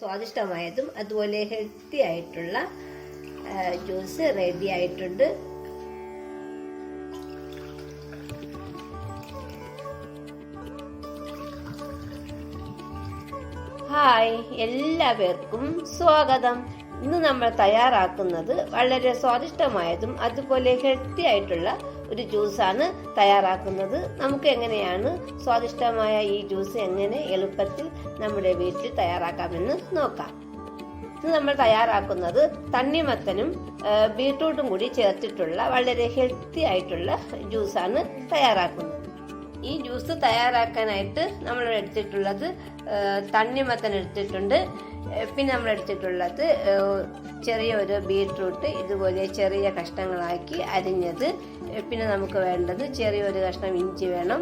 സ്വാദിഷ്ടമായതും അതുപോലെ ഹെൽത്തി ആയിട്ടുള്ള juice ready ആയിട്ടുണ്ട്. ഹായ്, എല്ലാവർക്കും സ്വാഗതം. ഇന്ന് നമ്മൾ തയ്യാറാക്കുന്നത് വളരെ സ്വാദിഷ്ടമായതും അതുപോലെ ഹെൽത്തി ആയിട്ടുള്ള ഒരു ജ്യൂസാണ് തയ്യാറാക്കുന്നത്. നമുക്ക് എങ്ങനെയാണ് സ്വാദിഷ്ടമായ ഈ ജ്യൂസ് എങ്ങനെ എളുപ്പത്തിൽ നമ്മുടെ വീട്ടിൽ തയ്യാറാക്കാമെന്ന് നോക്കാം. ഇന്ന് നമ്മൾ തയ്യാറാക്കുന്നത് തണ്ണിമത്തനും ബീട്രൂട്ടും കൂടി ചേർത്തിട്ടുള്ള വളരെ ഹെൽത്തി ആയിട്ടുള്ള ജ്യൂസാണ് തയ്യാറാക്കുന്നത്. ഈ ജ്യൂസ് തയ്യാറാക്കാനായിട്ട് നമ്മൾ എടുത്തിട്ടുള്ളത് തണ്ണിമത്തൻ എടുത്തിട്ടുണ്ട്. പിന്നെ നമ്മൾ എടുത്തിട്ടുള്ളത് ചെറിയൊരു ബീട്രൂട്ട് ഇതുപോലെ ചെറിയ കഷ്ണങ്ങളാക്കി അരിഞ്ഞത്. പിന്നെ നമുക്ക് വേണ്ടത് ചെറിയൊരു കഷ്ണം ഇഞ്ചി വേണം.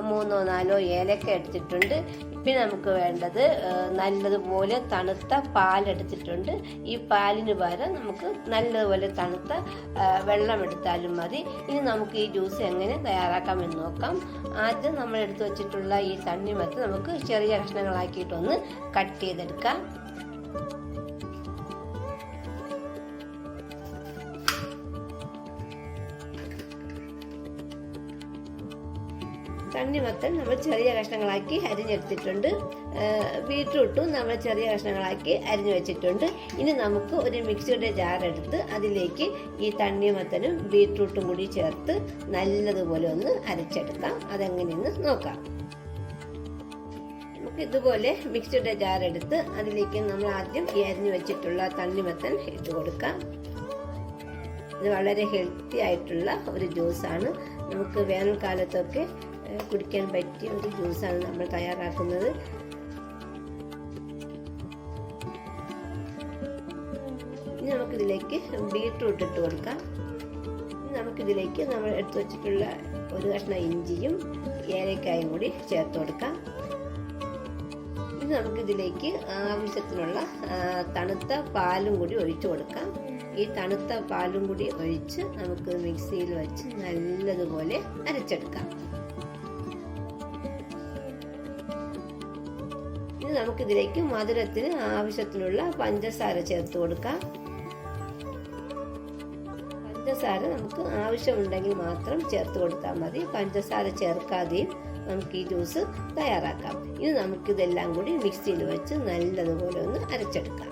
3-4 ഏലക്ക എടുത്തിട്ടുണ്ട്. പിന്നെ നമുക്ക് വേണ്ടത് നല്ലതുപോലെ തണുത്ത പാലെടുത്തിട്ടുണ്ട്. ഈ പാലിന് പകരം നമുക്ക് നല്ലതുപോലെ തണുത്ത വെള്ളം എടുത്താലും മതി. ഇനി നമുക്ക് ഈ ജ്യൂസ് എങ്ങനെ തയ്യാറാക്കാമെന്ന് നോക്കാം. ആദ്യം നമ്മൾ എടുത്തു വച്ചിട്ടുള്ള ഈ തണ്ണിമത്തൻ നമുക്ക് ചെറിയ കഷ്ണങ്ങളാക്കിയിട്ടൊന്ന് കട്ട് ചെയ്തെടുക്കാം. തണ്ണിമത്തൻ നമ്മൾ ചെറിയ കഷ്ണങ്ങളാക്കി അരിഞ്ഞെടുത്തിട്ടുണ്ട്. ബീട്രൂട്ടും നമ്മൾ ചെറിയ കഷ്ണങ്ങളാക്കി അരിഞ്ഞു വെച്ചിട്ടുണ്ട്. ഇനി നമുക്ക് ഒരു മിക്സിയുടെ ജാർ എടുത്ത് അതിലേക്ക് ഈ തണ്ണിമത്തനും ബീട്രൂട്ടും കൂടി ചേർത്ത് നല്ലതുപോലെ ഒന്ന് അരച്ചെടുക്കാം. അതെങ്ങനെയെന്ന് നോക്കാം. നമുക്ക് ഇതുപോലെ മിക്സിയുടെ ജാർ എടുത്ത് അതിലേക്ക് നമ്മൾ ആദ്യം ഈ അരിഞ്ഞു വെച്ചിട്ടുള്ള തണ്ണിമത്തൻ ഇട്ട് കൊടുക്കാം. ഇത് വളരെ ഹെൽത്തി ആയിട്ടുള്ള ഒരു ജ്യൂസാണ്. നമുക്ക് വേനൽക്കാലത്തൊക്കെ കുടിക്കാൻ പറ്റിയ ഒരു ജ്യൂസാണ് നമ്മൾ തയ്യാറാക്കുന്നത്. ഇനി നമുക്കിതിലേക്ക് ബീട്രൂട്ട് ഇട്ട് കൊടുക്കാം. നമുക്കിതിലേക്ക് നമ്മൾ എടുത്തു വച്ചിട്ടുള്ള ഒരു കഷ്ണം ഇഞ്ചിയും ഏലക്കായും കൂടി ചേർത്ത് കൊടുക്കാം. ഇനി നമുക്കിതിലേക്ക് ആവശ്യത്തിനുള്ള തണുത്ത പാലും കൂടി ഒഴിച്ചു കൊടുക്കാം. ഈ തണുത്ത പാലും കൂടി ഒഴിച്ച് നമുക്ക് മിക്സിയിൽ വെച്ച് നല്ലതുപോലെ അരച്ചെടുക്കാം. ഇനി നമുക്കിതിലേക്ക് മധുരത്തിന് ആവശ്യത്തിനുള്ള പഞ്ചസാര ചേർത്ത് കൊടുക്കാം. പഞ്ചസാര നമുക്ക് ആവശ്യമുണ്ടെങ്കിൽ മാത്രം ചേർത്ത് കൊടുത്താൽ മതി. പഞ്ചസാര ചേർക്കാതെയും നമുക്ക് ഈ ജ്യൂസ് തയ്യാറാക്കാം. ഇനി നമുക്കിതെല്ലാം കൂടി മിക്സിയിൽ വെച്ച് നല്ലതുപോലെ ഒന്ന് അരച്ചെടുക്കാം.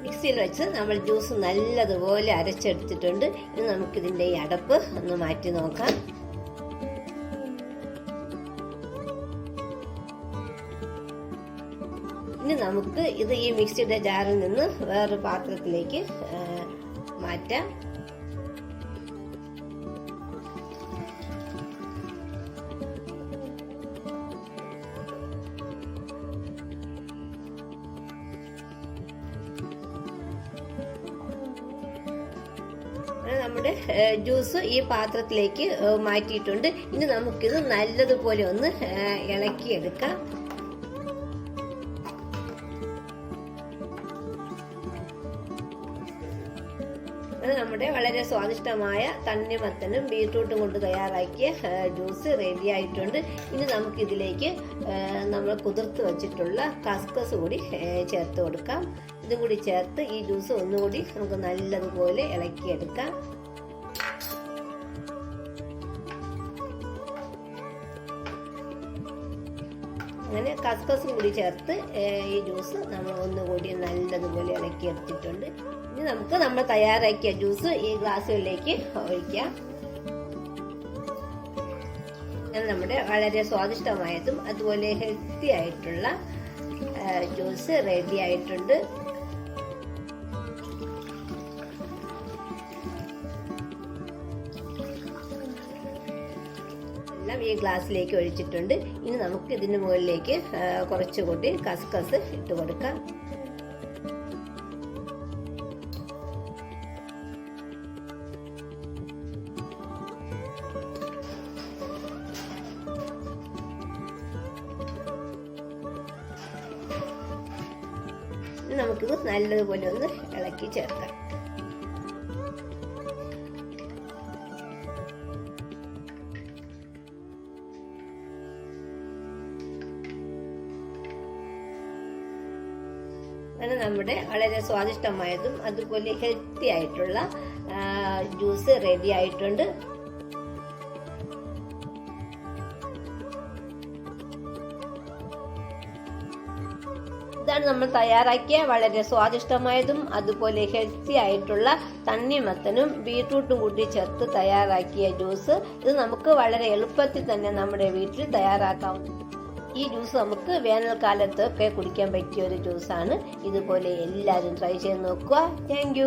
മിക്സിയിൽ വെച്ച് നമ്മൾ ജ്യൂസ് നല്ലതുപോലെ അരച്ചെടുത്തിട്ടുണ്ട്. ഇനി നമുക്കിതിൻ്റെ ഈ അടപ്പ് ഒന്ന് മാറ്റി നോക്കാം. ഇനി നമുക്ക് ഇത് ഈ മിക്സിയുടെ ജാറിൽ നിന്ന് വേറൊരു പാത്രത്തിലേക്ക് മാറ്റാം. നമ്മുടെ ജ്യൂസ് ഈ പാത്രത്തിലേക്ക് മാറ്റിയിട്ടുണ്ട്. ഇനി നമുക്കിത് നല്ലതുപോലെ ഒന്ന് ഇളക്കിയെടുക്കാം. നമ്മുടെ വളരെ സ്വാദിഷ്ടമായ തണ്ണിമത്തനും ബീട്രൂട്ടും കൊണ്ട് തയ്യാറാക്കിയ ജ്യൂസ് റെഡി ആയിട്ടുണ്ട്. ഇനി നമുക്കിതിലേക്ക് നമ്മൾ കുതിർത്ത് വെച്ചിട്ടുള്ള കസ്കസ് കൂടി ചേർത്ത് കൊടുക്കാം. ഇതും കൂടി ചേർത്ത് ഈ ജ്യൂസ് ഒന്നുകൂടി നമുക്ക് നല്ലതുപോലെ ഇളക്കിയെടുക്കാം. അങ്ങനെ കസ്കസും കൂടി ചേർത്ത് ഈ ജ്യൂസ് നമ്മൾ ഒന്നുകൂടി നല്ലതുപോലെ ഇളക്കിയെടുത്തിട്ടുണ്ട്. ഇനി നമുക്ക് നമ്മൾ തയ്യാറാക്കിയ ജ്യൂസ് ഈ ഗ്ലാസുകളിലേക്ക് ഒഴിക്കാം. നമ്മുടെ വളരെ സ്വാദിഷ്ടമായതും അതുപോലെ ഹെൽത്തി ആയിട്ടുള്ള ജ്യൂസ് റെഡി ആയിട്ടുണ്ട്. എല്ലാം ഈ ഗ്ലാസ്സിലേക്ക് ഒഴിച്ചിട്ടുണ്ട്. ഇനി നമുക്ക് ഇതിന് മുകളിലേക്ക് കുറച്ചുകൂടി കസ്കസ് ഇട്ട് കൊടുക്കാം. നമുക്കിത് നല്ലതുപോലെ ഒന്ന് ഇളക്കി ചേർക്കാം. അങ്ങനെ നമ്മുടെ വളരെ സ്വാദിഷ്ടമായതും അതുപോലെ ഹെൽത്തി ആയിട്ടുള്ള ജ്യൂസ് റെഡി ആയിട്ടുണ്ട്. ഇതാണ് നമ്മൾ തയ്യാറാക്കിയ വളരെ സ്വാദിഷ്ടമായതും അതുപോലെ ഹെൽത്തി ആയിട്ടുള്ള തണ്ണിമത്തനും ബീട്രൂട്ടും കൂട്ടി ചേർത്ത് തയ്യാറാക്കിയ ജ്യൂസ്. ഇത് നമുക്ക് വളരെ എളുപ്പത്തിൽ തന്നെ നമ്മുടെ വീട്ടിൽ തയ്യാറാക്കാം. ഈ ജ്യൂസ് നമുക്ക് വേനൽക്കാലത്തൊക്കെ കുടിക്കാൻ പറ്റിയ ഒരു ജ്യൂസാണ്. ഇതുപോലെ എല്ലാവരും ട്രൈ ചെയ്ത് നോക്കുക. താങ്ക്